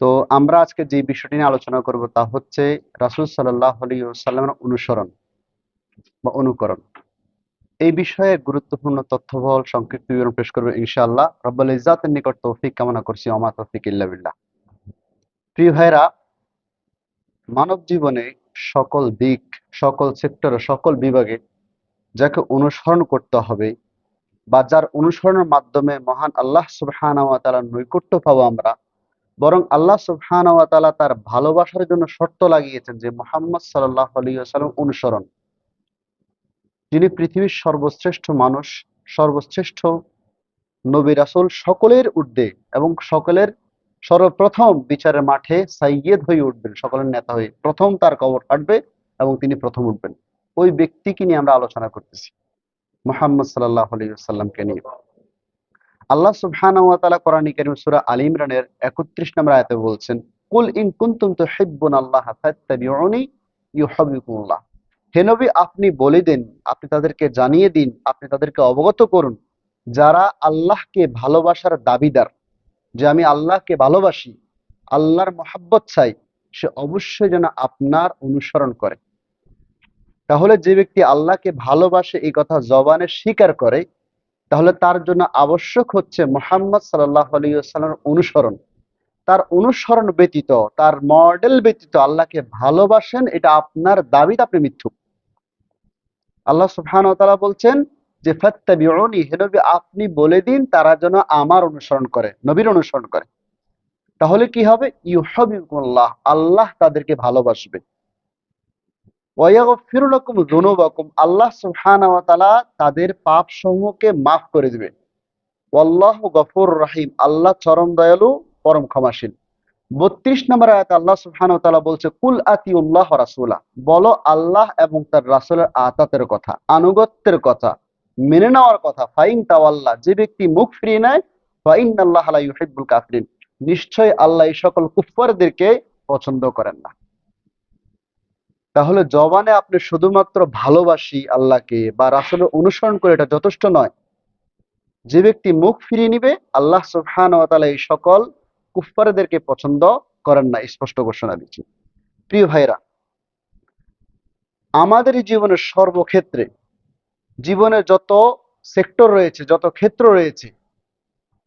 তো আমরা আজকে যে বিষয়টি নিয়ে আলোচনা করব তা হচ্ছে রাসূল সাল্লাল্লাহু আলাইহি ওয়াসাল্লামের অনুসরণ বা অনুকরণ। এই বিষয়ে গুরুত্বপূর্ণ তথ্যবহুল সংক্ষিপ্ত বিবরণ পেশ করবে ইনশাআল্লাহ। রব্বুল ইজ্জাতের নিকট তৌফিক কামনা করছি, ওমা তৌফিক ইল্লা বিল্লাহ। প্রিয় ভাইরা, মানব জীবনে সকল দিক, সকল সেক্টর, সকল বিভাগে যাকে অনুসরণ করতে হবে বা যার অনুসরণের মাধ্যমে মহান আল্লাহ সুবহানাহু ওয়া তাআলার নৈকট্য পাবো আমরা, বরং আল্লাহ সুবহানাহু ওয়া তাআলা তার ভালোবাসার জন্য শর্ত লাগিয়েছেন যে মুহাম্মদ সাল্লাল্লাহু আলাইহি ওয়াসাল্লাম অনুসরণ, যিনি পৃথিবীর সর্বশ্রেষ্ঠ মানুষ, সর্বশ্রেষ্ঠ নবী রাসূল, সকলের ঊর্ধ্বে এবং সকলের সর্বপ্রথম বিচারের মাঠে সাইয়্যেদ হয়ে উঠবেন, সকলের নেতা হয়ে প্রথম তার কবর ফাটবে এবং তিনি প্রথম উঠবেন। ওই ব্যক্তিকে নিয়ে আমরা আলোচনা করতেছি, মুহাম্মদ সাল্লাল্লাহু আলাইহি ওয়াসাল্লামকে নিয়ে। আল্লাহ সুবহানাহু ওয়া তাআলা কোরআন কারীম সূরা আলী ইমরানের ৩১ নম্বর আয়াতে বলছেন, কুল ইন কুনতুম তুহিব্বুনাল্লাহা ফাত্তাবিউনি ইউহিব্বুকুমুল্লাহ। হে নবী, আপনি বলে দিন, আপনি তাদেরকে জানিয়ে দিন, আপনি তাদেরকে অবগত করুন, যারা আল্লাহকে ভালোবাসার দাবিদার, যে আমি আল্লাহকে ভালোবাসি, আল্লাহর মহাব্বত চাই, সে অবশ্যই যেন আপনার অনুসরণ করে। তাহলে যে ব্যক্তি আল্লাহকে ভালোবাসে এই কথা জবানে স্বীকার করে, তাহলে তার জন্য আবশ্যক হচ্ছে মুহাম্মদ সাল্লাল্লাহু আলাইহি ওয়াসাল্লামের অনুসরণ। তার অনুসরণ ব্যতীত, তার মডেল ব্যতীত আল্লাহকে ভালোবাসেন এটা আপনার দাবিতে আপনি মিথ্যুক। আল্লাহ সুবহানাহু ওয়া তাআলা বলছেন যে ফাত্তাবিউনি, হে নবী আপনি বলে দিন তারা যেন আমার অনুসরণ করে, নবীর অনুসরণ করে। তাহলে কি হবে? ইউহিব্বুকুমুল্লাহ, আল্লাহ তাদেরকে ভালোবাসবে। ওয়া ইয়াগফিরু লাকুম যুনুবাকুম, আল্লাহ সুবহানাহু ওয়া তাআলা তাদের পাপ সমূহকে মাফ করে দিবেন। ওয়াল্লাহু গফুর রহিম, আল্লাহ চরম দয়ালু, পরম ক্ষমাশীল। ৩২ নম্বর আয়াতে আল্লাহ সুবহানাহু ওয়া তাআলা বলছে, কুল আতিউল্লাহ ওয়া রাসূলা, বলো আল্লাহ এবং তার রাসূলের আতাতের কথা, আনুগত্যের কথা, মেনে নেওয়ার কথা। ফাইন তাওয়াল্লাহ, যে ব্যক্তি মুখ ফিরিয়ে নেয়, ফাইন্নাল্লাহা লা ইউহিব্বুল কাফিরিন, নিশ্চয়ই আল্লাহ এই সকল কুফফারদেরকে পছন্দ করেন না। তাহলে জবানে আপনি শুধুমাত্র ভালোবাসি আল্লাহকে বা রাসূলের অনুসরণ করে এটা যথেষ্ট নয়। যে ব্যক্তি মুখ ফিরিয়ে নিবে, আল্লাহ সুবহানাহু ওয়া তাআলা এই সকল কুফফারদেরকে পছন্দ করেন না, স্পষ্ট ঘোষণা দিচ্ছি। প্রিয় ভাইরা, আমাদের এই জীবনের সর্বক্ষেত্রে, জীবনের যত সেক্টর রয়েছে, যত ক্ষেত্র রয়েছে,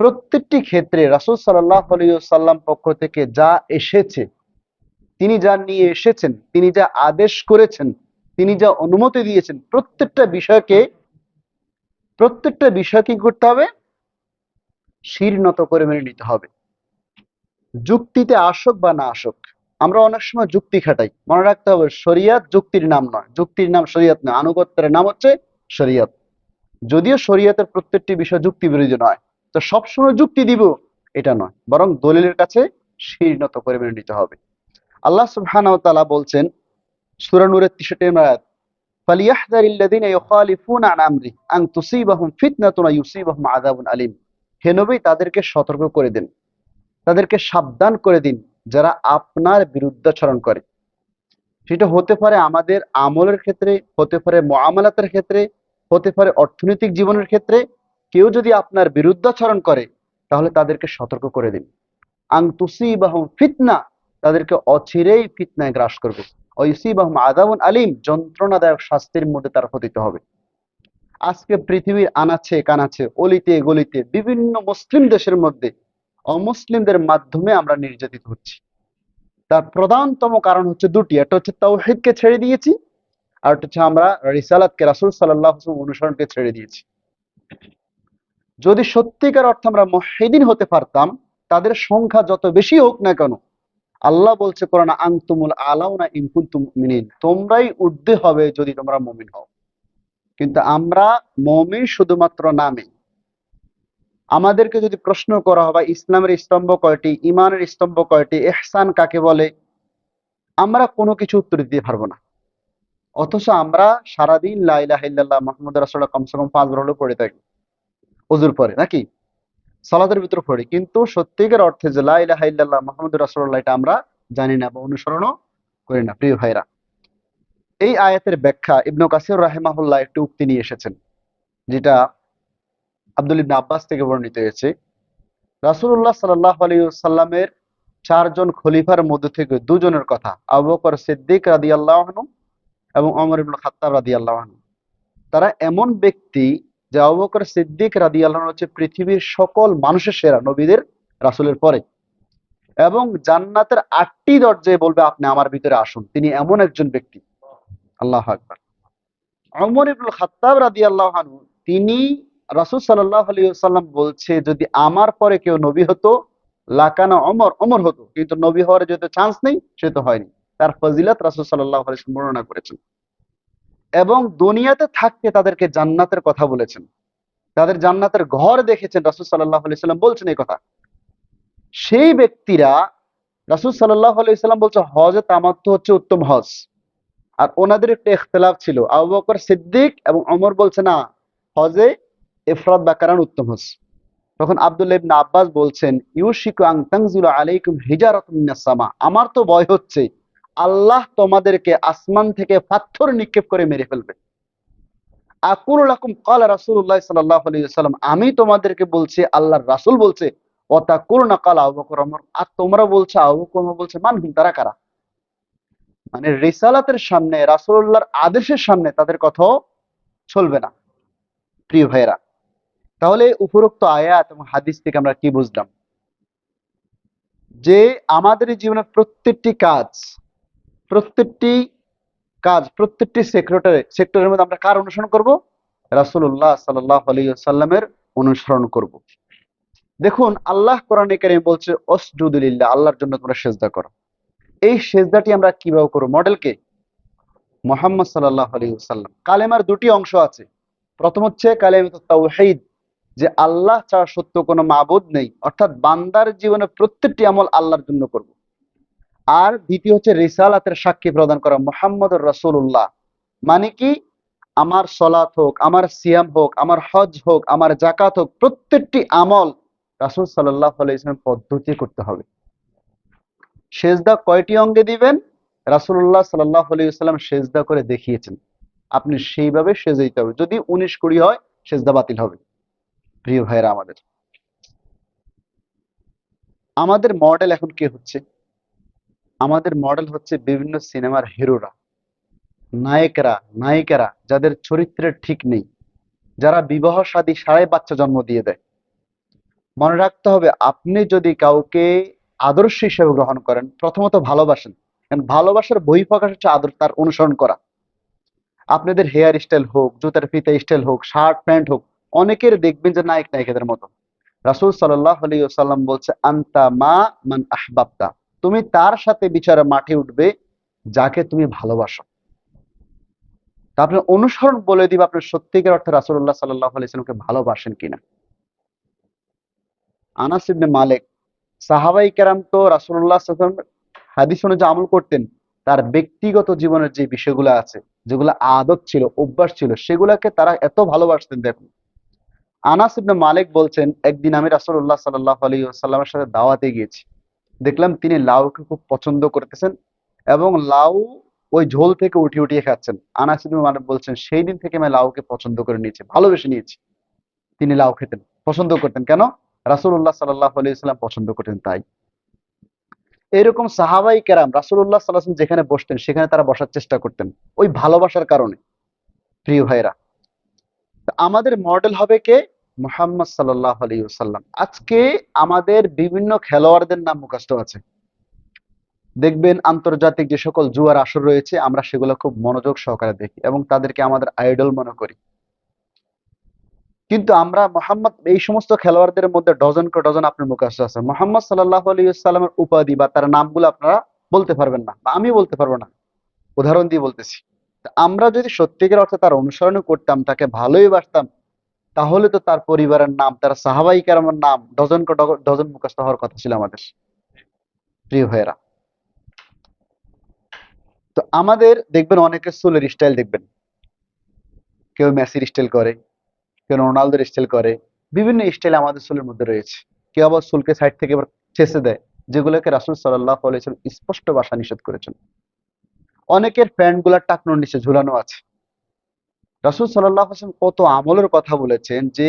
প্রত্যেকটি ক্ষেত্রে রাসূল সাল্লাল্লাহু আলাইহি ওয়াসাল্লাম পক্ষ থেকে যা এসেছে, তিনি যা নিয়ে এসেছেন, তিনি যা আদেশ করেছেন, তিনি যা অনুমতি দিয়েছেন, প্রত্যেকটা বিষয়কে কি করতে হবে? শির নত করে মেনে নিতে হবে। যুক্তিতে আসুক বা না আসুক, আমরা অনেক সময় যুক্তি খাটাই। মনে রাখতে হবে, শরিয়ত যুক্তির নাম নয়, যুক্তির নাম শরিয়ত নয়, আনুগত্যের নাম হচ্ছে শরিয়ত। যদিও শরিয়তের প্রত্যেকটি বিষয় যুক্তি বিরোধী নয়, তো সবসময় যুক্তি দিব এটা নয়, বরং দলিলের কাছে শির নত করে মেনে নিতে হবে। আল্লাহ সুবহানাহু ওয়া তাআলা বলছেন সূরা নূরের 63 নম্বর আয়াত, ফালিয়াহযারিল্লাযীনা ইউখালিফুনা আন আমরিহি আন তুসিবাহুম ফিতনাতুন আও ইউসিবাহুম আযাবুন আলীম। হে নবী, তাদেরকে সতর্ক করে দেন, তাদেরকে সাবধান করে দিন যারা আপনার বিরুদ্ধাচরণ করে। সেটা হতে পারে আমাদের আমলের ক্ষেত্রে, হতে পারে মুআমালাতের ক্ষেত্রে, হতে পারে অর্থনৈতিক জীবনের ক্ষেত্রে। কেউ যদি আপনার বিরুদ্ধাচরণ করে, তাহলে তাদেরকে সতর্ক করে দিন। আন তুসিবাহুম ফিতনা, তাদেরকে অচিরেই ফিতনায় গ্রাস করবে। ওয়া ইউসিবাহুম আযাবুন আলীম, যন্ত্রণাদায়ক শাস্তির মধ্যে তারা পতিত হবে। আজকে পৃথিবীর আনাচে কানাচে, অলিতে গলিতে, বিভিন্ন মুসলিম দেশের মধ্যে অমুসলিমদের মাধ্যমে আমরা নির্যাতিত হচ্ছি। তার প্রধানতম কারণ হচ্ছে দুটি, একটা হচ্ছে তাওহীদকে ছেড়ে দিয়েছি, আর একটা হচ্ছে আমরা রিসালাতকে, রাসূল সাল্লাল্লাহু আলাইহি ওয়াসাল্লাম অনুসরণকে ছেড়ে দিয়েছি। যদি সত্যিকার অর্থে আমরা মুহিদ্দিন হতে পারতাম, তাদের সংখ্যা যত বেশি হোক না কেন, আল্লাহ বলছে কোরআনে, আনতুমুল আলাউনা ইন কুনতুম মুমিনিন, তোমরাই ঊর্ধ্বে হবে যদি তোমরা মুমিন হও। কিন্তু আমরা মুমিন শুধুমাত্র নামে। আমাদেরকে যদি প্রশ্ন করা হয় ইসলামের স্তম্ভ কয়টি, ইমানের স্তম্ভ কয়টি, ইহসান কাকে বলে, আমরা কোনো কিছু উত্তর দিতে পারবো না। অথচ আমরা সারাদিন লা ইলাহা ইল্লাল্লাহ মুহাম্মাদুর রাসূলুল্লাহ কমসে কম 5 বার হলেও পড়ে থাকি, ওযুর পরে নাকি সালাতের ভিতর পড়ি, কিন্তু সত্যিকার অর্থে যে লা ইলাহা ইল্লাল্লাহ মুহাম্মাদুর রাসূলুল্লাহ এটা আমরা জানি না বা অনুসরণও করি না। প্রিয় ভাইরা, এই আয়াতের ব্যাখ্যা ইবনে কাসির রাহিমাহুল্লাহ একটি উক্তি নিয়ে এসেছেন, যেটা আব্দুল ইবনে আব্বাস থেকে বর্ণিত হয়েছে। রাসূলুল্লাহ সাল্লাল্লাহু আলাইহি ওয়াসাল্লামের চারজন খলিফার মধ্যে থেকে দুজনের কথা, আবু বকর সিদ্দিক রাদিয়াল্লাহু আনহু এবং ওমর ইবনে খাত্তাব রাদিয়াল্লাহু আনহু। তারা এমন ব্যক্তি যে আবু বকর সিদ্দিক রাদিয়াল্লাহু আনহু হচ্ছে পৃথিবীর সকল মানুষের সেরা, নবীদের রাসূলের পরে, এবং জান্নাতের ৮টি দরজায় বলবে আপনি আমার ভিতরে আসুন। তিনি এমন একজন ব্যক্তি। আল্লাহু আকবার। ওমর ইবনে খাত্তাব রাদিয়াল্লাহু আনহু, তিনি রাসূল সাল্লাল্লাহু আলাইহি ওয়াসাল্লাম বলছে যদি আমার পরে কেউ নবী হতো লাকানা ওমর, ওমর হতো, কিন্তু নবী হওয়ার যেহেতু চান্স নেই সে তো হয়নি। তার ফজিলত রাসূল সাল্লাল্লাহু আলাইহি ওয়াসাল্লাম বর্ণনা করেছেন এবং দুনিয়াতে থাকতে তাদেরকে জান্নাতের কথা বলেছেন, তাদের জান্নাতের ঘর দেখেছেন। রাসূল সাল্লাল্লাহু আলাইহি ওয়াসাল্লাম বলছেন এই কথা। সেই ব্যক্তিরা, রাসূল সাল্লাল্লাহু আলাইহি ওয়াসাল্লাম বলছে হজে তামাত্তু হচ্ছে উত্তম হজ। আর ওনাদের একটা ইখতিলাফ ছিল, আবু বকর সিদ্দিক এবং ওমর বলছে না, হজে ইফরাদ বা কারান উত্তম হজ। তখন আব্দুল্লাহ ইবনে আব্বাস বলছেন ইউশিকু আন তানজিলু আলাইকুম হিজারাতুম মিনাস সামা, আমার তো ভয় হচ্ছে আল্লাহ তোমাদেরকে আসমান থেকে পাথর নিক্ষেপ করে মেরে ফেলবে। আকুলু লাকুম ক্বালা রাসূলুল্লাহ সাল্লাল্লাহু আলাইহি ওয়াসাল্লাম, আমি তোমাদেরকে বলছি আল্লাহর রাসূল বলছে, ওয়া তাকুলুনা ক্বালা আবু বকর ওমর, আর তোমরা বলছো আবু বকর ওমর বলছে, মান হুম, তারা কারা? মানে রিসালাতের সামনে, রাসূলুল্লাহর আদেশের সামনে তাদের কথাও চলবে না। প্রিয় ভাইয়েরা, তাহলে উপরোক্ত আয়াত এবং হাদিস থেকে আমরা কি বুঝলাম? যে আমাদের এই জীবনের প্রত্যেকটি কাজ, প্রত্যেকটি সেক্টরের মধ্যে আমরা কার অনুসরণ করব? রাসূলুল্লাহ সাল্লাল্লাহু আলাইহি ওয়াসাল্লামের অনুসরণ করব। দেখুন, আল্লাহ কোরআনে কারিমে বলছে অসজুদু লিল্লাহ, আল্লাহর জন্য তোমরা সেজদা করো। এই সেজদাটি আমরা কিভাবে করব? মডেল কে? মুহাম্মদ সাল্লাল্লাহু আলাইহি ওয়াসাল্লাম। কালেমার দুটি অংশ আছে। প্রথম হচ্ছে কালেমাতুত তাওহীদ, যে আল্লাহ ছাড়া সত্য কোনো মাবুদ নেই, অর্থাৎ বান্দার জীবনে প্রত্যেকটি আমল আল্লাহর জন্য করব। আর দ্বিতীয় হচ্ছে রিসালাতের সাক্ষী প্রদান করা, মুহাম্মদুর রাসূলুল্লাহ। মানে কি? আমার সলাত হোক, আমার সিয়াম হোক, আমার হজ হোক, আমার জাকাত হোক, প্রত্যেকটি আমল রাসূল সাল্লাল্লাহু আলাইহি ওয়াসাল্লাম পদ্ধতি করতে হবে। সেজদা কয়টি অঙ্গে দিবেন? রাসূলুল্লাহ সাল্লাল্লাহু আলাইহি ওয়াসাল্লাম সেজদা করে দেখিয়েছেন, আপনি সেইভাবে সেজে দিতে হবে। যদি 19-20 হয় সেজদা বাতিল হবে। প্রিয় ভাইরা, আমাদের মডেল এখন কে হচ্ছে? আমাদের মডেল হচ্ছে বিভিন্ন সিনেমার হিরোরা, নায়করা, নায়িকারা, যাদের চরিত্রের ঠিক নেই, যারা বিবাহ শাদী সারাই বাচ্চা জন্ম দিয়ে দেয়। মনে রাখতে হবে, আপনি যদি কাউকে আদর্শ হিসেবে গ্রহণ করেন, প্রথমত ভালোবাসেন, কারণ ভালোবাসার বহিঃপ্রকাশ হচ্ছে আদর, তার অনুসরণ করা। আপনাদের হেয়ার স্টাইল হোক, জুতার ফিতা স্টাইল হোক, শার্ট প্যান্ট হোক, অনেকের দেখবেন যে নায়ক নায়িকাদের মতো। রাসূল সাল্লাল্লাহু আলাইহি ওয়াসাল্লাম বলছে আনতা মা মান আহবাবতা, তুমি তার সাথে বিচারে মাঠে উঠবে যাকে তুমি ভালোবাসো। তা আপনি অনুসরণ বলে দিবে আপনি সত্যিকার অর্থে রাসূলুল্লাহ সাল্লাল্লাহু আলাইহি ওয়াসাল্লামকে ভালোবাসেন কিনা। আনাস ইবনে মালিক, সাহাবাই কেরাম তো রাসূলুল্লাহ সাল্লাল্লাহু আলাইহি ওয়াসাল্লাম হাদিস অনুযায়ী আমল করতেন, তার ব্যক্তিগত জীবনের যে বিষয়গুলো আছে, যেগুলো আদত ছিল, অভ্যাস ছিল, সেগুলাকে তারা এত ভালোবাসতেন। দেখুন, আনাস ইবনে মালিক বলছেন একদিন আমি রাসূলুল্লাহ সাল্লাল্লাহু আলাইহি ওয়াসাল্লামের সাথে দাওয়াতে গিয়েছি, দেখলাম তিনি লাউকে খুব পছন্দ করতেছেন এবং লাউ ওই ঝোল থেকে উঠিয়ে উঠিয়ে খাচ্ছেন। আনাস ইবনে মালিক বলছেন সেই দিন থেকে আমি লাউকে পছন্দ করে নিয়েছি, ভালোবেসে নিয়েছি। তিনি লাউ খেতেন, পছন্দ করতেন, কেন? রাসূলুল্লাহ সাল্লাল্লাহু আলাইহি ওয়াসাল্লাম পছন্দ করতেন তাই। এরকম সাহাবাই কেরাম রাসূলুল্লাহ সাল্লাল্লাহু আলাইহি ওয়াসাল্লাম যেখানে বসতেন সেখানে তারা বসার চেষ্টা করতেন, ওই ভালোবাসার কারণে। প্রিয় ভাইরা, তো আমাদের মডেল হবে কে? মুহাম্মদ সাল্লাল্লাহু আলাইহি ওয়াসাল্লাম। আজকে আমাদের বিভিন্ন খেলোয়াড়দের নাম মুখস্থ আছে। দেখবেন আন্তর্জাতিক যে সকল জুয়ার আসর রয়েছে আমরা সেগুলো খুব মনোযোগ সহকারে দেখি এবং তাদেরকে আমাদের আইডল মনে করি। কিন্তু আমরা মোহাম্মদ, এই সমস্ত খেলোয়াড়দের মধ্যে ডজন কে ডজন আপনার মুখস্থ আছে। মোহাম্মদ সাল্লাল্লাহু আলাইহি ওয়াসাল্লামের উপাধি বা তার নামগুলো আপনারা বলতে পারবেন না, বা আমি বলতে পারবো না। উদাহরণ দিয়ে বলতেছি। তা আমরা যদি সত্যিকার অর্থে তার অনুসরণ করতাম, তাকে ভালোই বাসতাম, তাহলে তো তার পরিবারের নাম, তার সাহাবাই কেরামের নাম ডজন কে ডজন মুখস্থ হওয়ার কথা ছিল আমাদের। প্রিয় ভাইয়েরা, তো আমাদের দেখবেন অনেকের চুলের স্টাইল দেখবেন, কেউ মেসির স্টাইল করে, কেউ রোনালদোর স্টাইল করে, বিভিন্ন স্টাইল আমাদের চুলের মধ্যে রয়েছে। কেউ আবার চুলকে সাইড থেকে আবার ছেঁচে দেয়, যেগুলোকে রাসূল সাল্লাল্লাহু আলাইহি ওয়াসাল্লাম স্পষ্ট ভাষা নিষেধ করেছেন। অনেকের প্যান্ট গুলা টাকনোর নিচে ঝুলানো আছে। রাসূল সাল্লাল্লাহু আলাইহি ওয়াসাল্লাম কত আমলের কথা বলেছেন, যে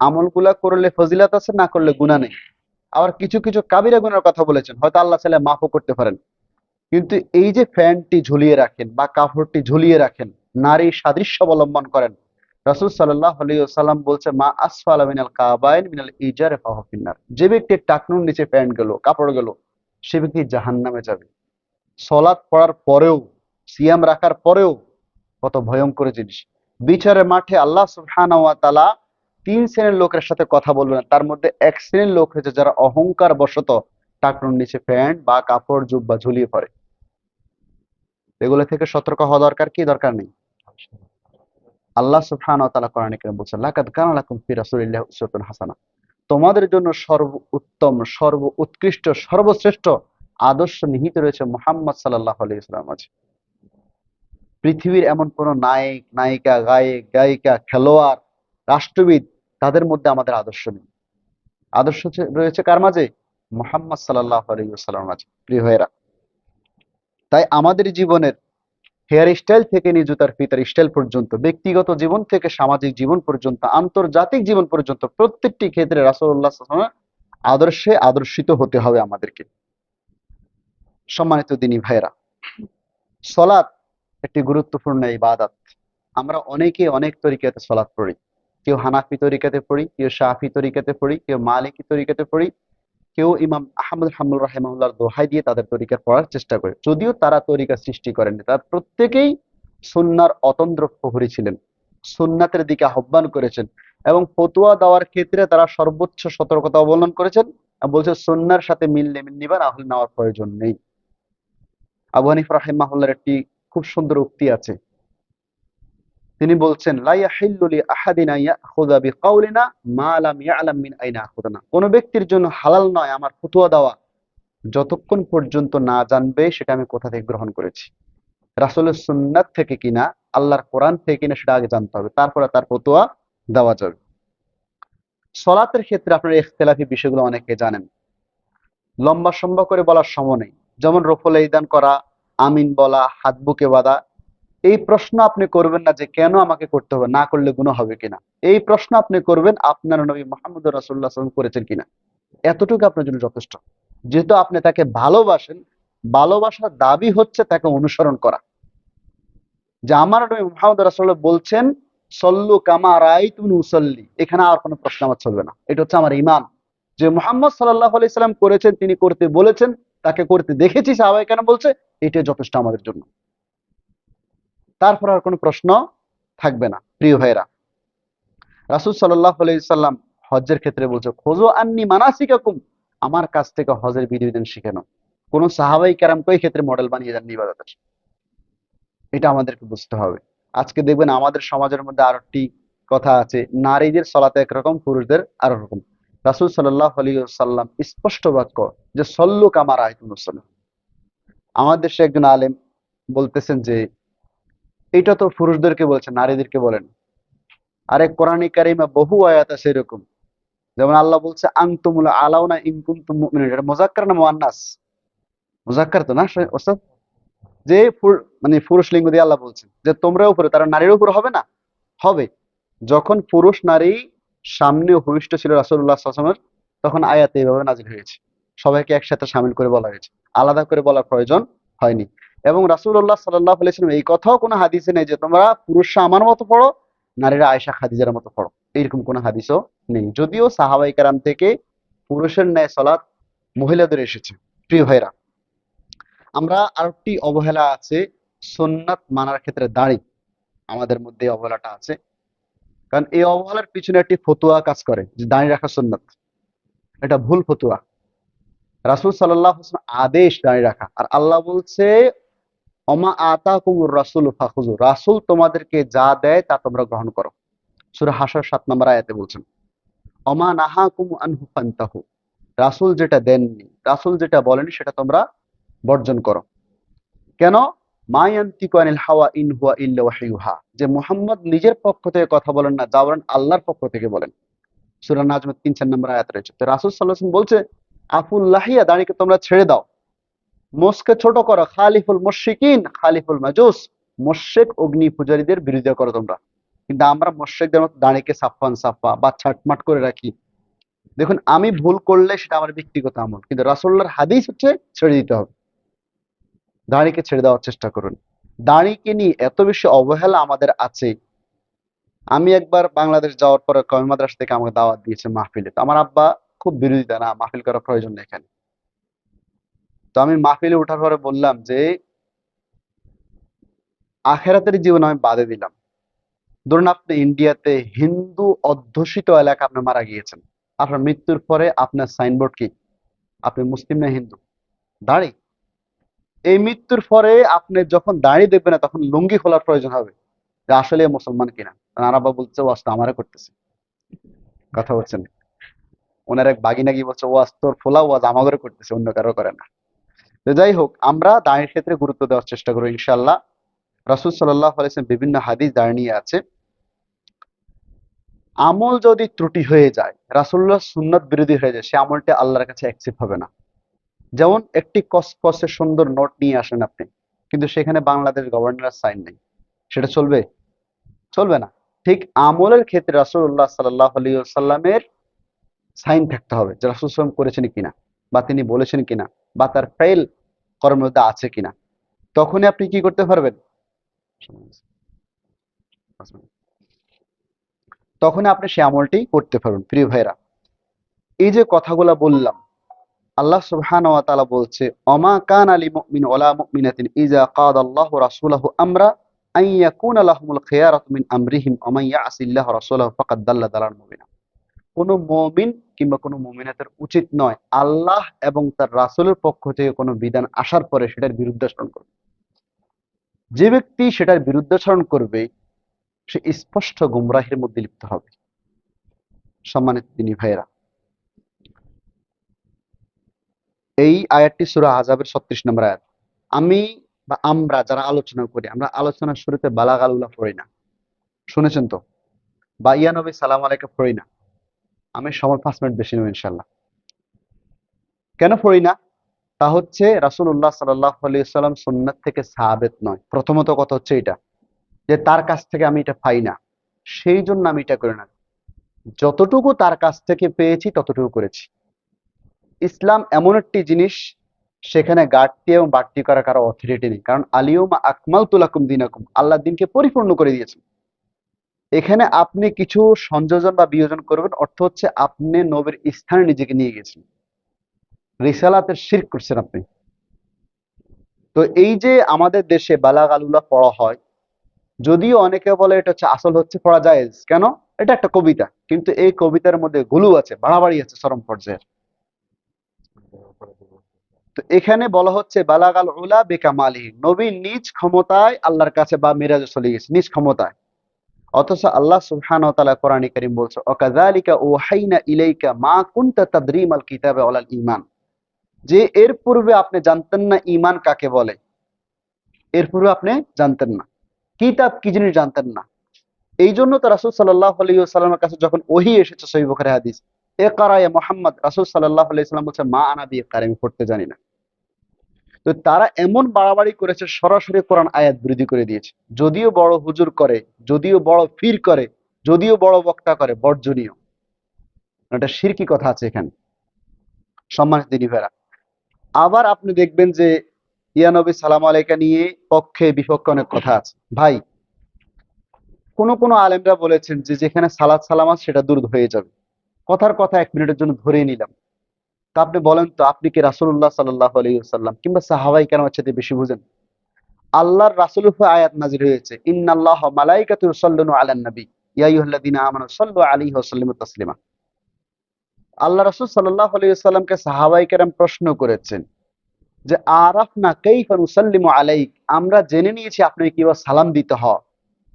আমলগুলা করলে ফজিলত আছে, না করলে গুনাহ নেই। আবার কিছু কিছু কাবিরা গুনার কথা বলেছেন, হয়তো আল্লাহ চাইলে মাফও করতে পারেন। কিন্তু এই যে ফ্যানটি ঝুলিয়ে রাখেন বা কাপড়টি ঝুলিয়ে রাখেন, নারী সাদৃশ্য অবলম্বন করেন, রাসূল সাল্লাল্লাহু আলাইহি ওয়াসাল্লাম বলছে মা আসফালা মিনাল কাবাইন মিনাল ইজার ফাহুয়া ফিন্নার। যে ব্যক্তির টাকনুর নিচে প্যান্ট গেল, কাপড় গেল, সে ব্যক্তি জাহান্নামে যাবে। সলাৎ পড়ার পরেও, সিয়াম রাখার পরেও কত ভয়ঙ্কর জিনিস। বিচারের মাঠে আল্লাহ সুবহানাহু ওয়া তাআলা তিন শ্রেণীর লোকের সাথে কথা বলবেন। তার মধ্যে এক শ্রেণীর লোক হয়েছে যারা অহংকার বশত টাকনুর নিচে প্যান্ট বা কাপড় জুব্বা ঝুলিয়ে পড়ে। এগুলো থেকে সতর্ক হওয়া দরকার কি দরকার নেই? আল্লাহ সুবহানাহু ওয়া তাআলা কোরআনে কারীমে বলছেন লাকাদ কানা লাকুম ফি রাসূলিল্লাহি উসওয়াতুন হাসানাহ। তোমাদের জন্য সর্বোত্তম, সর্ব উৎকৃষ্ট, সর্বশ্রেষ্ঠ আদর্শ নিহিত রয়েছে মুহাম্মদ সাল্লাল্লাহু আলাইহি ওয়াসাল্লামের মাঝে। পৃথিবীর এমন কোন নায়ক, নায়িকা, গায়ক, গায়িকা, খেলোয়াড়, রাষ্ট্রবিদ, তাদের মধ্যে আমাদের আদর্শ নেই। আদর্শ রয়েছে কার মাঝে? মুহাম্মদ সাল্লাল্লাহু আলাইহি ওয়াসাল্লামের মাঝে। প্রিয় ভাইয়েরা, তাই আমাদের জীবনের হেয়ার স্টাইল থেকে নিয়ে জুতার ফিতার স্টাইল পর্যন্ত, ব্যক্তিগত জীবন থেকে সামাজিক জীবন পর্যন্ত, আন্তর্জাতিক জীবন পর্যন্ত প্রত্যেকটি ক্ষেত্রে রাসূলুল্লাহ সাল্লাল্লাহু আলাইহি ওয়াসাল্লামের আদর্শে আদর্শিত হতে হবে আমাদেরকে। সম্মানিত দিনী ভাইয়েরা, সলাৎ একটি গুরুত্বপূর্ণ ইবাদত। আমরা অনেকে অনেক তরিকাতে সলাৎ পড়ি। কেউ হানাফি তরিকাতে পড়ি, কেউ শাফি তরিকাতে পড়ি, কেউ মালিকি তরিকাতে পড়ি, কেউ ইমাম আহমদ হাম্বল রাহিমাহুল্লাহর দোহাই দিয়ে তাদের তরিকা পড়ার চেষ্টা করে। যদিও তারা তরিকা সৃষ্টি করেননি, তারা প্রত্যেকেই সুন্নাহর অতন্দ্র প্রহরী ছিলেন, সুন্নাতের দিকে আহ্বান করেছেন এবং ফতোয়া দেওয়ার ক্ষেত্রে তারা সর্বোচ্চ সতর্কতা অবলম্বন করেছেন। বলছে সুন্নাহর সাথে মিললে নিবা, না হলে নেওয়ার প্রয়োজন নেই। আবু হানিফা রাহিমাহুল্লাহর একটি খুব সুন্দর উক্তি আছে। তিনি বলছেন লা ইয়াহিল্লু লি আহাদিন আন ইয়াখুযা বিকাউলিনা মা লাম ইয়ালাম মিন আইনা আখুযনা। কোন ব্যক্তির জন্য হালাল নয় আমার ফতোয়া দেওয়া যতক্ষণ পর্যন্ত না জানবে সেটা আমি কোথা থেকে গ্রহণ করেছি, রাসূলের সুন্নাত থেকে কিনা, আল্লাহর কোরআন থেকে কিনা, সেটা আগে জানতে হবে, তারপরে তার ফতোয়া দেওয়া যাবে। সলাতের ক্ষেত্রে আপনারা ইখতিলাফি বিষয়গুলো অনেকে জানেন, লম্বা সম্বা করে বলার সময় নেই। যেমন রফুল ইদান করা, আমিন বলা, হাত বুকে বাঁধা, এই প্রশ্ন আপনি করবেন না যে কেন আমাকে করতে হবে, না করলে গুনাহ হবে কিনা। এই প্রশ্ন আপনি করবেন আপনার নবী মুহাম্মদ রাসূলুল্লাহ সাল্লাল্লাহু আলাইহি ওয়াসাল্লাম করেছেন কিনা। এতটুকু আপনার জন্য যথেষ্ট। যেহেতু আপনি তাকে ভালোবাসেন, ভালোবাসার দাবি হচ্ছে তাকে অনুসরণ করা। যে আমার নবী মুহাম্মদ রাসূলুল্লাহ বলছেন সল্লু কামা রাআইতুমুনি উসাল্লি, এখানে আর কোনো প্রশ্ন আমার চলবে না। এটা হচ্ছে আমার ঈমান, যে মুহাম্মদ সাল্লাল্লাহু আলাইহি সাল্লাম করেছেন, তিনি করতে বলেছেন, তাকে করতে দেখেছি, সাহাবায়ে কেরাম বলছে, এটাই যথেষ্ট আমাদের জন্য। তারপর আর কোনো প্রশ্ন থাকবে না। প্রিয় ভাইরা, রাসূল সাল্লাল্লাহু আলাইহি সাল্লাম হজ্জের ক্ষেত্রে বলছে খুযু আন্নী মানাসিকাকুম, আমার কাছ থেকে হজের বিধিবিধান শিখে নাও। কোন সাহাবায়ে কেরামকে এই ক্ষেত্রে মডেল বানিয়ে দেন ইবাদতের। এটা আমাদেরকে বুঝতে হবে। আজকে দেখবেন আমাদের সমাজের মধ্যে আরো একটি কথা আছে, নারীদের সলাতে একরকম, পুরুষদের আরো রকম। রাসূল সাল্লাল্লাহু আলাইহি সাল্লাম স্পষ্ট বাক্য যে সল্লু কামা রাআইতুমুনি উসাল্লি। আমাদের দেশে একজন আলেম বলতেছেন যে এটা তো পুরুষদেরকে বলছেন, নারীদেরকে বলেন। আরে কোরআনে কারিমে বহু আয়াত আছে এরকম, যেমন আল্লাহ বলছে আনতুমুল আলাউনা ইন কুনতুম মুমিনিন। এটা মুযাক্কার না মুআন্নাস? মুযাক্কার তো না ওস্তাদ? যে মানে পুরুষ লিঙ্গ দিয়ে আল্লাহ বলছেন যে তোমরা উপরে, তারা নারীর উপর হবে না? হবে। যখন পুরুষ নারী সামনে উপবিষ্ট ছিল রাসূলুল্লাহ সাল্লাল্লাহু আলাইহি ওয়াসাল্লামের, তখন আয়াত এইভাবে নাযিল হয়েছে। সবাইকে একসাথে শামিল করে বলা হয়েছে, আলাদা করে বলার প্রয়োজন হয়নি। এবং রাসূলুল্লাহ সাল্লাল্লাহু আলাইহি ওয়াসাল্লাম এই কথাও কোনো হাদিসে নেই যে তোমরা পুরুষরা আমার মতো পড়ো, নারীরা আয়েশা খাদিজার মতো পড়ো। এরকম কোনো হাদিসও নেই, যদিও সাহাবায়ে কেরাম থেকে পুরুষের ন্যায় সালাত মহিলাদের এসেছে। প্রিয় ভাইরা, আমরা আরেকটি অবহেলা আছে সুন্নাত মানার ক্ষেত্রে, দাড়ি। আমাদের মধ্যে এই অবহেলাটা আছে, কারণ এই অবহেলার পিছনে একটি ফতুয়া কাজ করে যে দাড়ি রাখা সুন্নাত। এটা ভুল ফতুয়া। রাসূল সাল্লাল্লাহু আলাইহি ওয়াসাল্লাম আদেশ দাড়ি রাখা, আর আল্লাহ বলছে অমা আতাকুমুর রাসূলু ফাখুযু, রাসূল তোমাদেরকে যা দেয় তা তোমরা গ্রহণ করো। সূরা হাসর ৭ নম্বর আয়াতে বলছেন অমা নাহাকুম আনহু ফান্তাহু, রাসূল যেটা দেননি, রাসূল যেটা বলেনি সেটা তোমরা বর্জন করো। কেন? মা ইয়ানতিকু আনিল হাওয়া ইন হুয়া ইল্লা ওয়াহয়ুহা, যে মুহাম্মদ নিজের পক্ষ থেকে কথা বলেন না, যা বলেন আল্লাহর পক্ষ থেকে বলেন। সূরা নাজমের ৩-৪ নম্বর আয়াত রয়েছে। তো রাসূল সাল্লাল্লাহু আলাইহি ওয়াসাল্লাম বলছে আফুল লাহিয়া, দাড়িকে তোমরা ছেড়ে দাও, মোসকে ছোট করো, খালিফুল মুশরিকিন খালিফুল মাজুস, মুশরিক অগ্নি পূজারীদের বিরোধিতা করো তোমরা। কিন্তু আমরা মুশরিকদের মতো দাড়িকে সাফান সাফা বা ছাটমাট করে রাখি, দেখুন, আমি ভুল করলে সেটা আমার ব্যক্তিগত আমল, কিন্তু রাসূলুল্লাহর হাদিস হচ্ছে ছেড়ে দিতে হবে। দাড়িকে ছেড়ে দেওয়ার চেষ্টা করুন। দাড়িকে নিয়ে এত বেশি অবহেলা আমাদের আছে। আমি একবার বাংলাদেশ যাওয়ার পরে কওমি মাদ্রাসা থেকে আমাকে দাওয়াত দিয়েছে মাহফিলে। তো আমার আব্বা খুব বিরোধিতা, না মাহফিল করার প্রয়োজন নেই এখানে। তো আমি মাহফিলে ওঠার পরে বললাম যে আখেরাতের জীবন আমি বাদে দিলাম। ধরুন আপনি ইন্ডিয়াতে হিন্দু অধ্যুষিত এলাকা আপনি মারা গিয়েছেন, আপনার মৃত্যুর পরে আপনার সাইনবোর্ড কি? আপনি মুসলিম না হিন্দু? দাড়ি। এই মৃত্যুর পরে আপনি যখন দাড়ি দেখবেন না, তখন লুঙ্গি খোলার প্রয়োজন হবে যে আসলে এ মুসলমান কিনা। কারণ আরাবা বলছে ওয়াজ তো আমারে করতেছে। কথা বলছেন, ওনার এক বাগিনা কি বলছে, ওয়াজ তোর ফোলা, ওয়াজ আমাকে করতেছে, অন্য কারো করে না। তো যাই হোক, আমরা দাঁড়ির ক্ষেত্রে গুরুত্ব দেওয়ার চেষ্টা করবো ইনশাআল্লাহ। রাসূল সাল্লাল্লাহু আলাইহি ওয়াসাল্লাম বিভিন্ন হাদিস দাঁড় নিয়ে আছে। আমল যদি ত্রুটি হয়ে যায়, রাসূলুল্লাহ সুন্নাত বিরোধী হয়ে যায়, সে আমলটা আল্লাহর কাছে অ্যাকসেপ্ট হবে না। যেমন একটি কসকসে সুন্দর নোট নিয়ে আসেন আপনি, কিন্তু সেখানে বাংলাদেশ গভর্নর সাইন নেই, সেটা চলবে? চলবে না। ঠিক আমলের ক্ষেত্রে রাসূলুল্লাহ সাল্লাল্লাহু আলাইহি ওয়াসাল্লামের সাইন থাকতে হবে যে রাসূল সাল্লাল্লাহু আলাইহি ওয়াসাল্লাম করেছেন কিনা, বা তিনি বলেছেন কিনা, বা তার ফাইল করার মধ্যে আছে কিনা। তখনই আপনি কি করতে পারবেন? তখন আপনি সে আমলটি করতে পারবেন। প্রিয় ভাইরা, এই যে কথাগুলা বললাম, আল্লাহ সুবহানাহু ওয়া তাআলা বলছে, অমা কানা লিমুমিন ওয়ালা মুমিনাতিন ইযা কাদাল্লাহু রাসূলাহু আমরা আন ইয়াকুনা লাহুমুল খিয়ারাতু মিন আমরিহিম ওয়া মান ইয়াসিল্লাহা রাসূলাহু ফাকাদ দাল্লা দালালান মুবিনা। কোনো মুমিন কিংবা কোনো মুমিনাতের উচিত নয় আল্লাহ এবং তার রাসূলের পক্ষ থেকে কোনো বিধান আসার পরে সেটার বিরুদ্ধাচরণ করবে। যে ব্যক্তি সেটার বিরুদ্ধাচরণ করবে, সে স্পষ্ট গুমরাহির মধ্যে লিপ্ত হবে। সম্মানিত দিনী ভাইয়েরা, এই আয়াতটি সূরা আহজাবের ৩৬ নম্বর আয়াত। আমি বা আমরা যারা আলোচনা করি, আমরা আলোচনার শুরুতে বালাগাল উলা পড়ি না, শুনেছেন তো? বা ইয়া নবী সালাম আলাইকা পড়ি না। আমি সময় ৫ মিনিট বেশি নেব ইনশাল্লাহ। কেন পড়ি না? তা হচ্ছে রাসূলুল্লাহ সাল্লাল্লাহু আলাইহি ওয়াসাল্লাম সুন্নাত থেকে সাহাবেত নয়। প্রথমত কথা হচ্ছে এটা, যে তার কাছ থেকে আমি এটা পাই না, সেই জন্য আমি এটা করি না। যতটুকু তার কাছ থেকে পেয়েছি ততটুকু করেছি। ইসলাম এমন একটি জিনিস, সেখানে ঘাটতি এবং বাড়তি করার কারো অথরিটি নেই। কারণ আলিয়ুমা আকমালতু লাকুম দীনাকুম, আল্লাহ দিনকে পরিপূর্ণ করে দিয়েছেন। এখানে আপনি কিছু সংযোজন বা বিয়োজন করবেন, অর্থ হচ্ছে আপনি নবীর স্থানে নিজেকে নিয়ে গেছেন, রিসালাতের শিরক করছেন আপনি। তো এই যে আমাদের দেশে বালাগালুলা পড়া হয়, যদিও অনেকে বলে এটা হচ্ছে আসল হচ্ছে পড়া জায়েজ, কেন? এটা একটা কবিতা, কিন্তু এই কবিতার মধ্যে গুলু আছে, বাড়াবাড়ি আছে চরম পর্যায়ের। তো এখানে বলা হচ্ছে বালাগাল উলা বেকামালিহি, নবী নিজ ক্ষমতায় আল্লাহর কাছে বা মিরাজে চলে গেছে, নিজ ক্ষমতায়। অথচ আল্লাহ সুবহানাহু ওয়া তাআলা কোরআনে কারীম বলছে, ওয়াকাযালিকা উহাইনা ইলাইকা মা কুনতা তাদরিমাল কিতাবা ওয়ালাল ঈমান, যে এর পূর্বে আপনি জানতেন না ঈমান কাকে বলে, এর পূর্বে আপনি জানতেন না, কিতাব কি জিনিস জানতেন না। এই জন্য তো রাসূল সাল্লাল্লাহু আলাইহি ওয়াসাল্লামের কাছে যখন ওহী এসেছে সহিহ বুখারী হাদিস, ইকরা ইয়া মুহাম্মদ, রাসূল সাল্লাল্লাহু আলাইহি ওয়াসাল্লাম বলছে, মা আনা বিকারি, আমি পড়তে জানি না। তো তারা এমন বাড়াবাড়ি করেছে, সরাসরি কোরআন আয়াত বিরোধী করে দিয়েছে। যদিও বড় হুজুর করে, যদিও বড় পীর করে, যদিও বড় বক্তা করে, বর্জনীয়। একটা শিরকি কথা আছে এখানে, সম্মানিত দিনী ভাইরা। আবার আপনি দেখবেন যে ইয়া নবী সালাম আলাইকা নিয়ে পক্ষে বিপক্ষে অনেক কথা আছে ভাই। কোন কোন আলেমরা বলেছেন যে যেখানে সালাত সালাম আছে সেটা দূর হয়ে যাবে। কথার কথা ১ মিনিটের জন্য ধরেই নিলাম। তা আপনি বলেন তো, আপনি কি রাসূলুল্লাহ সাল্লাল্লাহু আলাইহি ওয়াসাল্লাম কিংবা সাহাবায়ে কেরামের চাইতে বেশি বুঝেন? আল্লাহর রাসূলের উপর আয়াত নাযিল হয়েছে, ইন্নাল্লাহা ওয়া মালাইকাতুহু ইউসাল্লুনা আলান নবী ইয়া আইয়ুহাল্লাযীনা আমানু সাল্লু আলাইহি ওয়া সাল্লিমু তাসলিমা। আল্লাহ রাসূল সাল্লাল্লাহু আলাইহি ওয়াসাল্লামকে সাহাবায়ে কেরাম প্রশ্ন করেছেন যে আরাফনা কাইফা নুসাল্লিমু আলাইক, আমরা জেনে নিয়েছি আপনি কিভাবে সালাম দিতে হয়,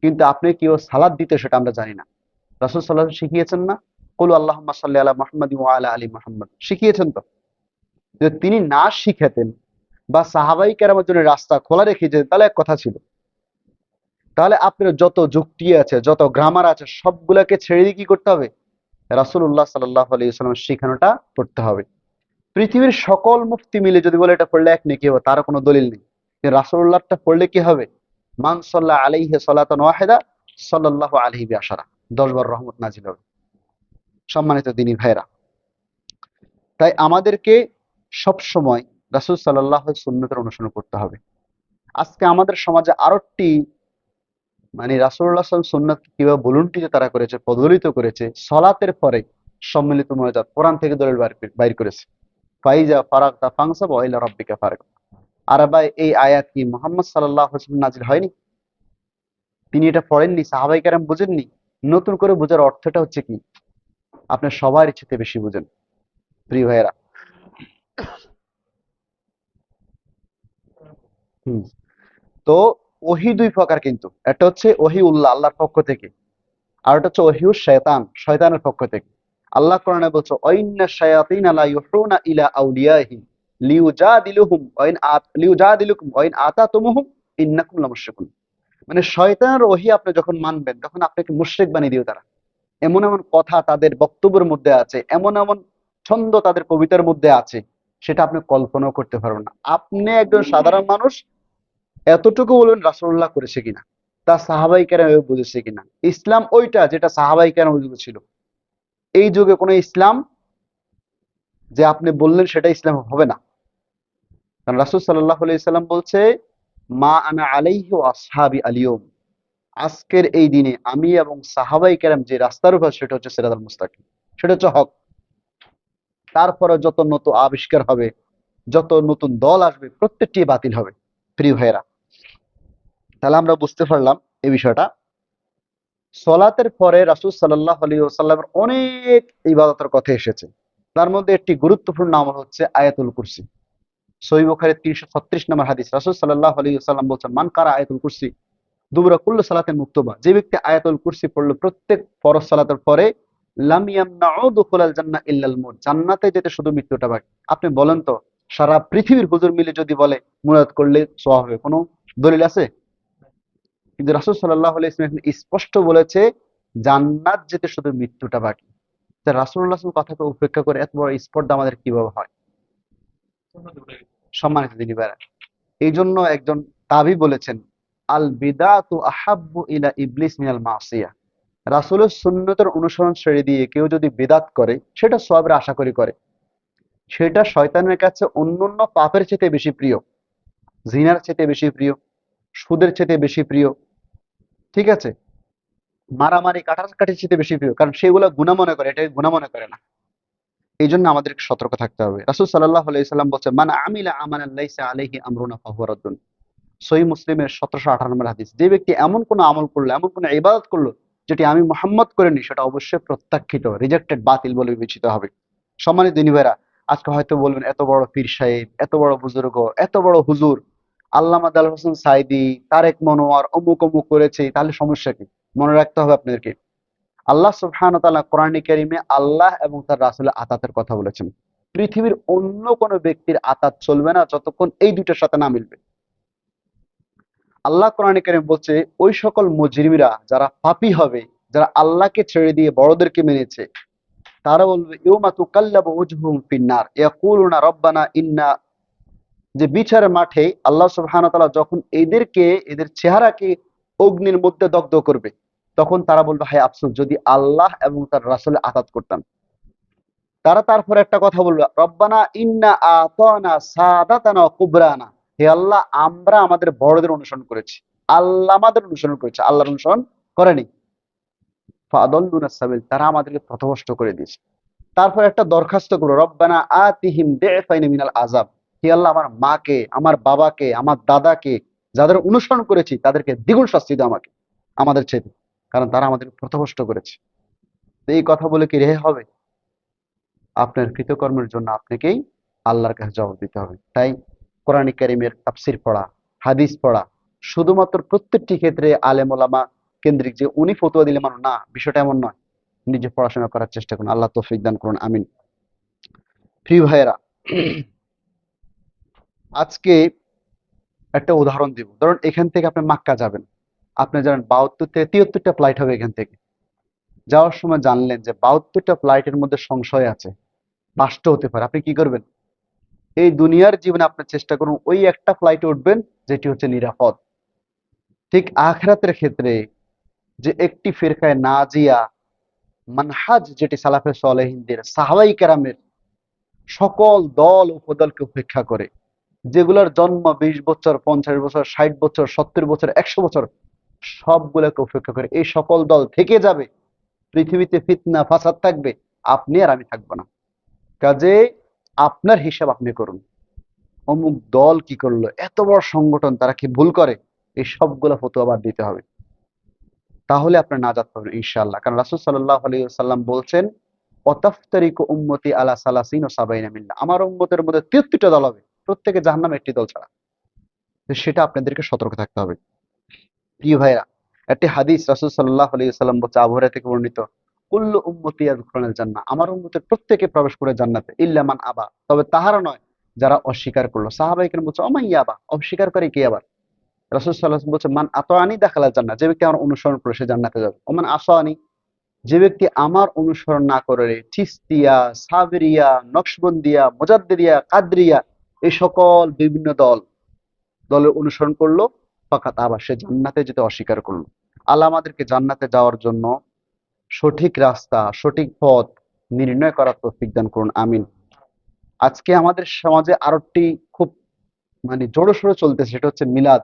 কিন্তু আপনি কিভাবে সালাত দিতে সেটা আমরা জানি না। রাসূল সাল্লাল্লাহু আলাইহি ওয়াসাল্লাম শিখিয়েছেন না? কুলু আল্লাহুম্মা সাল্লি আলা মুহাম্মাদি ওয়া আলা আলি মুহাম্মাদ, শিখিয়েছেন তো? যদি তিনি না শিখাতেন বা সাহাবাই কেরামের জন্য রাস্তা খোলা রেখে যেতেন, তাহলে এক কথা ছিল। তাহলে আপনার যত যুক্তি আছে, যত গ্রামার আছে, সবগুলাকে ছেড়ে দিয়ে কি করতে হবে? রাসূলুল্লাহ সাল্লাল্লাহু আলাইহি ওয়াসাল্লামের শিখানোটা পড়তে হবে। পৃথিবীর সকল মুফতি মিলে যদি বলে এটা পড়লে এক নেকি হবে, তার কোনো দলিল নেই। কিন্তু রাসূলুল্লাহটা পড়লে কি হবে? মান সাল্লা আলাইহি সালাতান ওয়াহিদা সাল্লাল্লাহু আলাইহি বিআশারা, ১০ বার রহমত নাজিল হবে। সম্মানিত দিনী ভাইরা, তাই আমাদেরকে সব সময় রাসূল সাল্লাল্লাহু আলাইহি সুন্নতের অনুসরণ করতে হবে। আজকে আমাদের সমাজে আরো একটি মানে রাসূলুল্লাহ সাল্লাল্লাহু আলাইহি সুন্নাত কিভাবে ভলুন্টিতে তারা করেছে, প্রজ্বলিত করেছে, সলাতের পরে সম্মিলিত মোনাজাত কোরআন থেকে দলিল বাইর করেছে। ফাইজা ফারাগতা ফানসাব ওয়া ইলা রাব্বিকা ফারগাব। আর ভাই এই আয়াত কি মুহাম্মদ সাল্লাল্লাহু আলাইহি ওয়াসাল্লাম নাজিল হয়নি? তিনি এটা পড়েননি? সাহাবায়ে কেরাম বুঝেননি? নতুন করে বোঝার অর্থটা হচ্ছে কি? আপনি সবার ইচ্ছেতে বেশি বুঝেন প্রিয় ভাইয়েরা। হুম। তো ওহী দুই প্রকার কিন্তু। একটা হচ্ছে ওহীউল্লাহ আল্লাহর পক্ষ থেকে। আর একটা হচ্ছে ওহীউশ শয়তান, শয়তানের পক্ষ থেকে। আল্লাহ কোরআনে বলছে ওয়াইন্না শায়াতিনা লা ইউহুনা ইলা আউলিয়াহিম লিউজাদিলুকুম ওয়া ইন আতাতুমুহুম ইন্নাকুম লামুশরিকুন। মানে শয়তানের ওহী আপনি যখন মানবেন তখন আপনাকে মুশরিক বানিয়ে দিবে তারা। এমন এমন কথা তাদের বক্তব্যের মধ্যে আছে, এমন এমন ছন্দ তাদের কবিতার মধ্যে আছে, সেটা আপনি কল্পনাও করতে পারবেন না। আপনি একজন সাধারণ মানুষ এতটুকু বলবেন রাসূলুল্লাহ করেছে কিনা, তার সাহাবাই কেরাম এভাবে বুঝেছে কিনা। ইসলাম ওইটা যেটা সাহাবাই কেরাম বুঝেছিল। এই যুগে কোনো ইসলাম যে আপনি বললেন সেটা ইসলাম হবে না। কারণ রাসূল সাল্লাল্লাহু আলাইহি সাল্লাম বলছে মা আনা আলাইহি ওয়া আসহাবি আল-ইয়ুম, আজকের এই দিনে আমি এবং সাহাবাই কেরাম যে রাস্তার উপর সেটা হচ্ছে সিরাতাল মুস্তাকিম, সেটা হচ্ছে হক। তারপরে যত নতুন আবিষ্কার হবে, যত নতুন দল আসবে, প্রত্যেকটি বাতিল হবে প্রিয় ভাইয়েরা। তাহলে আমরা বুঝতে পারলাম এই বিষয়টা। সলাতের পরে রাসূল সাল্লাল্লাহু আলাইহি ওয়াসাল্লামের অনেক ইবাদতের কথা এসেছে। তার মধ্যে একটি গুরুত্বপূর্ণ আমল হচ্ছে আয়াতুল কুরসি। সহিহ বুখারীর ৩৩৬ নম্বর হাদিস, রাসূল সাল্লাল্লাহু আলাইহি ওয়াসাল্লাম বলছেন মান কারা আয়াতুল কুরসি দুবুরা কুল্লু সালাতিন মুক্তবা, যে ব্যক্তি আয়াতুল কুরসি পড়লো প্রত্যেক ফরজ সালাতের পরে লাম ইয়ামনাউ দুখুলাল জান্নাহ ইল্লাল মউত, জান্নাতে যেতে শুধু মৃত্যুটা বাকি। আপনি বলেন তো সারা পৃথিবীর হুজুর মিলে যদি বলে মুরাদ করলে সওয়াব হবে, কোনো দলিল আছে? কিন্তু রাসূল সাল্লাল্লাহু আলাইহি ওয়াসাল্লাম এখানে স্পষ্ট বলেছে জান্নাত যেতে শুধু মৃত্যুটা বাকি। তা রাসূলুল্লাহ সাল্লাল্লাহু আলাইহি ওয়াসাল্লাম কথাকে উপেক্ষা করে এত বড় স্পর্ধা আমাদের কিভাবে হয়? সম্মানিত দিনী ভাইরা, এই জন্য একজন তাবি বলেছেন আল বিদাতু আহাব্বু ইলা ইবলিস মিনাল মাসিয়া। রাসূলের সুন্নতের অনুসরণ ছেড়ে দিয়ে কেউ যদি বিদাত করে সেটা সওয়াবের আশা করে সেটা শয়তানের কাছে অন্যান্য পাপের চেয়ে বেশি প্রিয়, জিনার চেয়ে বেশি প্রিয়, সুদের চেয়ে বেশি প্রিয়, ঠিক আছে, মারামারি কাটাকাটির চেয়ে বেশি প্রিয়, কারণ সেগুলো গুনাহ মনে করে, এটাকে গুনাহ মনে করে না। এই জন্য আমাদেরকে সতর্ক থাকতে হবে। রাসূল সাল্লাল্লাহু আলাইহি সাল্লাম বলছেন মান আমিলা আমালান লাইসা আলাইহি আমরুনা ফাহুয়া রাদ্দুন। সহিহ মুসলিমের 1718 নম্বর হাদিস, যে ব্যক্তি এমন কোন আমল করলো, এমন কোন ইবাদত করলো যেটি আমি মুহাম্মদ করিনি, সেটা অবশ্যই প্রত্যাখ্যিত, রিজেক্টেড, বাতিল বলে বিবেচিত হবে। সম্মানিত দিনী ভাইরা, আজকে হয়তো বলবেন এত বড় পীর সাহেব, এত বড় বুজুর্গ, এত বড় হুজুর আল্লামা দেলোয়ার হোসেন সাঈদী, তারেক মনোয়ার অমুক অমুক করেছে, তাহলে সমস্যা কি? মনে রাখতে হবে আপনাদেরকে আল্লাহ সুবহানাহু ওয়া তাআলা কোরআনে কারিমে আল্লাহ এবং তার রাসূলের আতাতের কথা বলেছেন। পৃথিবীর অন্য কোনো ব্যক্তির আতাত চলবে না যতক্ষণ এই দুইটার সাথে না মিলবে। আল্লাহ কোরআনে কারিম বলছে ওই সকল মুজরিমরা যারা পাপী হবে, যারা আল্লাহকে ছেড়ে দিয়ে বড়দেরকে মেনেছে, তারা বলবে ইউমা তুকাল্লাবু ওজহুহুম ফিন্নার ইয়াকুলুনা রব্বানা ইন্না, যে বিচারের মাঠে আল্লাহ সুবহানাহু ওয়া তাআলা যখন এদেরকে, এদের চেহারাকে অগ্নির মধ্যে দগ্ধ করবে, তখন তারা বলবে হায় আফসোস যদি আল্লাহ এবং তার রাসূলের আতাত করতাম। তারা তারপরে একটা কথা বলবে রব্বানা ইন্না আতানা সাদাতানা ওয়া কুবরানা, হে আল্লাহ আমরা আমাদের বড়দের অনুসরণ করেছি, আল্লাহ আমাদের অনুসরণ করেছে, আল্লাহর অনুসরণ করেনি। ফাআদাল্লুনা সাবিল, তারা আমাদেরকে পথভ্রষ্ট করে দিয়েছে। তারপর একটা দরখাস্ত করো রব্বানা আতিহিম দি'ফাইন মিনাল আযাব, হে আল্লাহ আমার মাকে, আমার বাবাকে, আমার দাদাকে যাদের অনুসরণ করেছি তাদেরকে দ্বিগুণ শাস্তি দাও আমাকে, আমাদের ছেড়ে, কারণ তারা আমাদের পথভ্রষ্ট করেছে। তো এই কথা বলে কি রেহাই হবে? আপনার কৃতকর্মের জন্য আপনাকেই আল্লাহর কাছে জবাব দিতে হবে। তাই কোরআন কারীমের তাফসীর পড়া, হাদিস পড়া, শুধুমাত্র প্রত্যেকটি ক্ষেত্রে আলেম ওলামা কেন্দ্রিক যে উনি ফতোয়া দিলে মানুষ না, বিষয়টা এমন নয়। নিজে পড়াশোনা করার চেষ্টা করুন, আল্লাহ তৌফিক দান করুন, আমিন। প্রিয় ভাইয়েরা, আজকে একটা উদাহরণ দিব। ধরুন এখান থেকে আপনি মাক্কা যাবেন, আপনি জানেন 72 থেকে 73টা ফ্লাইট হবে এখান থেকে। যাওয়ার সময় জানলেন যে 72টা ফ্লাইটের মধ্যে সংশয় আছে, 5টা হতে পারে, আপনি কি করবেন? এই দুনিয়ার জীবনে আপনি চেষ্টা করুন ওই একটা ফ্লাইটে উঠবেন যেটি হচ্ছে নিরাপদ। ঠিক আখিরাতের ক্ষেত্রে যে একটি ফিরকায় নাজিয়া মানহাজ, যেটি সালাফে সালেহিনদের সাহাবাই কেরামের সকল দল উপদলকে উপেক্ষা করে, যেগুলোর জন্ম 20 বছর, 50 বছর, 60 বছর, 70 বছর, 100 বছর, সবগুলোকে উপেক্ষা করে এই সকল দল থেকে যাবে। পৃথিবীতে ফিতনা ফাসাদ থাকবে, আপনি আর আমি থাকবো না। কাজে আপনার হিসাব আপনি করুন, অমুক দল কি করলো, এত বড় সংগঠন, তারা কি ভুল করে, এই সবগুলো ফতোয়া বাদ দিতে হবে। তাহলে আপনার নাজাত পাবেন ইনশাআল্লাহ। কারণ রাসূল সাল্লাল্লাহু আলাইহি ওয়াসাল্লাম বলছেন, ওয়াতাফতারিকু উম্মতি আলা সালাসিন ওয়া সাবাইনা মিল্লাহ, আমার উম্মতের মধ্যে 73টা দল হবে, প্রত্যেকে জাহান্নামে, একটি দল ছাড়া। তো সেটা আপনাদেরকে সতর্ক থাকতে হবে। প্রিয় ভাইরা, একটি হাদিস রাসূল সাল্লাল্লাহু আলাইহি ওয়াসাল্লাম বলছে, আবু হুরায়রা থেকে বর্ণিত, কুল্লু উম্মতি ইয়াদখুলুনাল জান্নাহ, আমার উম্মতের প্রত্যেকে প্রবেশ করে জান্নাতে, ইল্লা মান আবা, তবে তাহারা নয় যারা অস্বীকার করলো। সাহাবায়ে কেরাম বলছে, ওমা ইয়াবা, অস্বীকার করে কে আবার? রাসূল সাল্লাল্লাহু আলাইহি ওয়াসাল্লাম বলছে, মান আতাআনি দাখালাল জান্নাহ, যে ব্যক্তি আমার অনুসরণ করে সে জান্নাতে যাবে। ওমান আসানি, যে ব্যক্তি আমার অনুসরণ না করে চিস্তিয়া, সাবেরিয়া, নকশবন্দিয়া, মুজাদ্দিদিয়া, কাদরিয়া, এই সকল বিভিন্ন দলের অনুসরণ করলো, ফাকাত আবার সে জান্নাতে যেতে অস্বীকার করলো। আল্লাহ আমাদেরকে জান্নাতে যাওয়ার জন্য সঠিক রাস্তা, সঠিক পথ নির্ণয় করার তৌফিক দান করুন, আমিন। আজকে আমাদের সমাজে আরেকটি খুব জোরসোরে চলতেছে, সেটা হচ্ছে মিলাদ।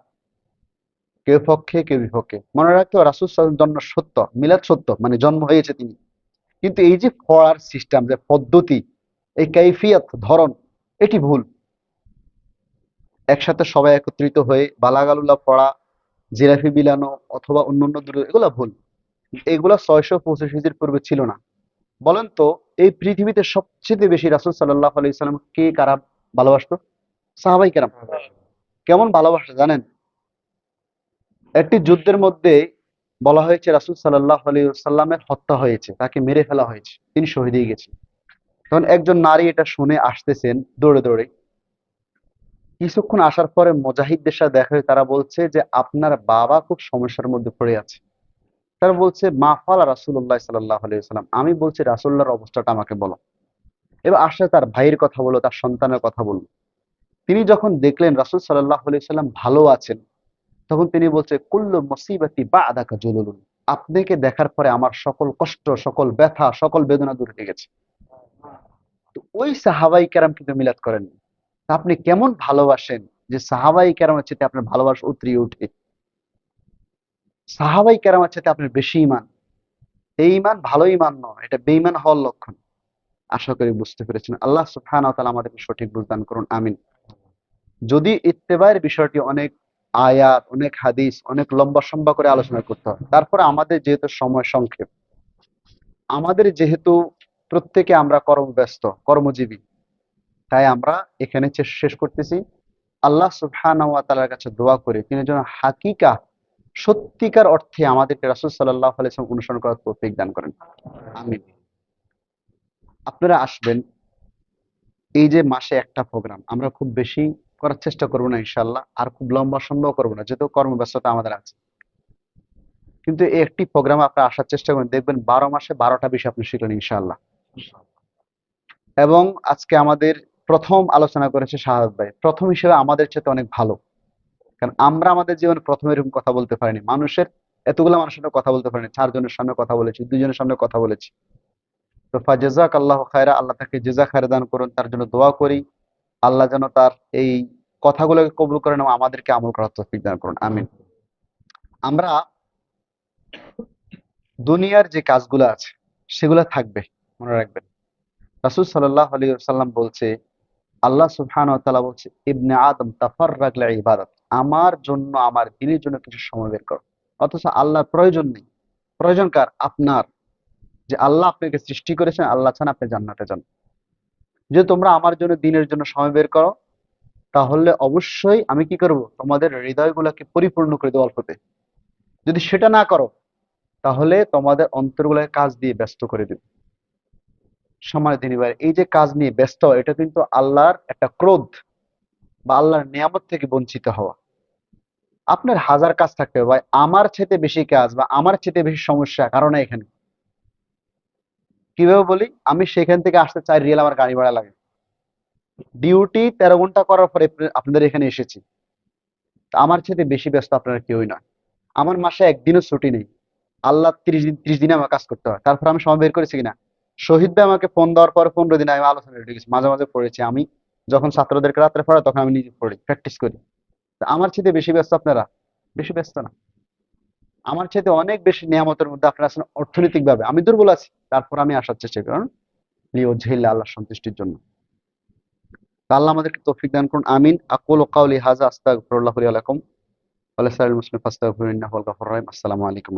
কেউ পক্ষে কেউ বিপক্ষে। মনে রাখতে হবে, রাসূল সাল্লাল্লাহু আলাইহি ওয়াসাল্লাম জন্ম সত্য, মিলাদ সত্য, জন্ম হয়েছে তিনি, কিন্তু এই যে পড়ার সিস্টেম, যে পদ্ধতি, এই কাইফিয়াত, ধরন, এটি ভুল। একসাথে সবাই একত্রিত হয়ে বালাগালুল্লাহ পড়া, জিলাফি বিলানো অথবা অন্যান্য এগুলা ভুল। এগুলা 625 পূর্বে ছিল না। বলেন তো, এই পৃথিবীতে সবচেয়ে বেশি রাসূল সাল্লাল্লাহু আলাইহি সাল্লাম কে কারা ভালোবাসতো? সাহাবাই কেরাম। কেমন ভালোবাসা জানেন? একটি যুদ্ধের মধ্যে বলা হয়েছে রাসূল সাল্লাল্লাহু আলাইহি সাল্লামের হত্যা হয়েছে, তাকে মেরে ফেলা হয়েছে, তিনি শহীদ হয়ে গেছেন। তখন একজন নারী এটা শুনে আসতেছেন দৌড়ে দৌড়ে। কিছুক্ষণ আসার পরে মুজাহিদদের সাথে দেখা হয়, তারা বলছে যে আপনার বাবা খুব সমস্যার মধ্যে পড়ে আছে। তারা বলছে, মা ফালা রাসূলুল্লাহ সাল্লাল্লাহু আলাইহি ওয়াসাল্লাম, আমি বলছি রাসূলুল্লাহর অবস্থাটা আমাকে বলো। এবার আসলে তার ভাইয়ের কথা বললো, তার সন্তানের কথা বললো। তিনি যখন দেখলেন রাসূল সাল্লাল্লাহু আলাইহি ওয়াসাল্লাম ভালো আছেন, তখন তিনি বলছে, কুল্লু মুসিবাতি বা'দাকা জুলুলুন, আপনাকে দেখার পরে আমার সকল কষ্ট, সকল ব্যথা, সকল বেদনা দূর হয়ে গেছে। তো ওই সাহাবাই কেরাম কিন্তু মিলাদ করেন। আপনি কেমন ভালোবাসেন যে সাহাবাই কেরামের চাইতে আপনার ভালোবাসা উতরিয়ে উঠে? সাহাবাই কেরামের চাইতে আপনার বেশি ইমান। এই ইমান ভালো ইমান নয়, এটা বেঈমান হওয়ার লক্ষণ। আশা করি বুঝতে পেরেছেন। আল্লাহ সুবহানাহু ওয়া তাআলা আমাদেরকে সঠিক বুঝদান করুন, আমিন। যদি ইত্তেবায়ের বিষয়টি অনেক আয়াত, অনেক হাদিস, অনেক লম্বা সম্বা করে আলোচনা করতে হয়, তারপরে আমাদের যেহেতু সময় সংক্ষেপ, আমাদের যেহেতু প্রত্যেকে আমরা কর্মব্যস্ত, কর্মজীবী, তাই আমরা এখানে শেষ করতেছি। আল্লাহ সুবহানাহু ওয়া তাআলার কাছে দোয়া করে তিনি যেন হাকিকা, সত্যিকার অর্থে আমাদেরকে রাসূল সাল্লাল্লাহু আলাইহি ওয়াসাল্লাম অনুসরণ করার তৌফিক দান করেন, আমিন। আপনারা আসবেন। এই যে মাসে একটা প্রোগ্রাম, আমরা খুব বেশি করার চেষ্টা করবো না ইনশাআল্লাহ, আর খুব লম্বা সম্ভব করবো না, যেহেতু কর্মব্যস্ততা আমাদের আছে। কিন্তু এই একটি প্রোগ্রামে আপনারা আসার চেষ্টা করেন, দেখবেন 12 মাসে 12টা বিষয় আপনি শিখলেন ইনশাআল্লাহ। এবং আজকে আমাদের প্রথম আলোচনা করেছে শাহাদাত ভাই, প্রথম হিসেবে আমাদের চেয়ে অনেক ভালো। কারণ আমরা আমাদের জীবনে প্রথমে এরকম কথা বলতে পারিনি, এতগুলো মানুষের সামনে কথা বলতে পারিনি, 4 জনের সামনে কথা বলেছি, 2 জনের সামনে কথা বলেছি। তো ফাজাজাক আল্লাহ খায়রা, আল্লাহ তাকে জেজা খায়রা দান করুন, তার জন্য দোয়া করি। আল্লাহ যেন তার এই কথাগুলোকে কবুল করেন এবং আমাদেরকে আমল করার তৌফিক দান করুন, আমিন। আমরা দুনিয়ার যে কাজগুলো আছে সেগুলো থাকবে, মনে রাখবেন। রাসূল সাল্লাল্লাহু আলাইহি ওয়াসাল্লাম বলছে, আল্লাহ সুবহানাহু ওয়া তাআলা বলছে, ইবনে আদম তাফাররাগ লিইবাদাত, আমার জন্য, আমার দ্বীনের জন্য কিছু সময় বের করো। অথচ আল্লাহর প্রয়োজন নেই। প্রয়োজন কার? আপনার। যে আল্লাহ আপনাকে সৃষ্টি করেছেন, আল্লাহ চান আপনি জান্নাতে যান। যে তোমরা আমার জন্য, দ্বীনের জন্য সময় বের করো, তাহলে অবশ্যই আমি কি করব? তোমাদের হৃদয়গুলোকে পরিপূর্ণ করে দেবো অল্পতে। যদি সেটা না করো, তাহলে তোমাদের অন্তরগুলোকে কাজ দিয়ে ব্যস্ত করে দেবে। সম্মানিত দিনী ভাই, এই যে কাজ নিয়ে ব্যস্ত, এটা কিন্তু আল্লাহর একটা ক্রোধ বা আল্লাহর নিয়ামত থেকে বঞ্চিত হওয়া। আপনার হাজার কাজ থাকতে হবে ভাই, আমার চেয়ে বেশি কাজ বা আমার চেয়ে বেশি সমস্যা কারণ এখানে। কিভাবে বলি? আমি সেখান থেকে আসতে 4 রিয়াল আমার গাড়ি ভাড়া লাগে। ডিউটি 13 ঘন্টা করার পরে আপনাদের এখানে এসেছি। তা আমার চেয়ে বেশি ব্যস্ত আপনারা কেউই নয়। আমার মাসে একদিনও ছুটি নেই। আল্লাহ 30 দিন, 30 দিনে আমার কাজ করতে হয়, তারপর আমি সময় বের করেছি কিনা? শহীদ ভাই আমাকে ফোন দেওয়ার পরে 15 দিন আমি আলোচনা রেডি গেছি, মাঝে মাঝে পড়েছি আমি। যখন ছাত্রদেরকে রাত্রে পড়াই তখন আমি নিজে পড়ি, প্র্যাকটিস করি। তা আমার চাইতে বেশি ব্যস্ত আপনারা? বেশি ব্যস্ত না? আমার চাইতে অনেক বেশি নিয়ামতের মধ্যে আপনারা আছেন অর্থনৈতিক ভাবে। আমি দুর্বল আছি, তারপর আমি আসার চেষ্টা করি, কারণ লিওজহিল্লাহ, আল্লাহর সন্তুষ্টির জন্য। তা আল্লাহ আমাদেরকে তৌফিক দান করুন, আমিন। আকুলু কাউলি হাযা আস্তাগফিরুল্লাহ লি ওয়া লাকুম ওয়া লিসাইরিল মুসলিমিন ফাস্তাগফিরুহু ইন্নাহু হুয়াল গাফুরুর রহিম। আসসালামু আলাইকুম।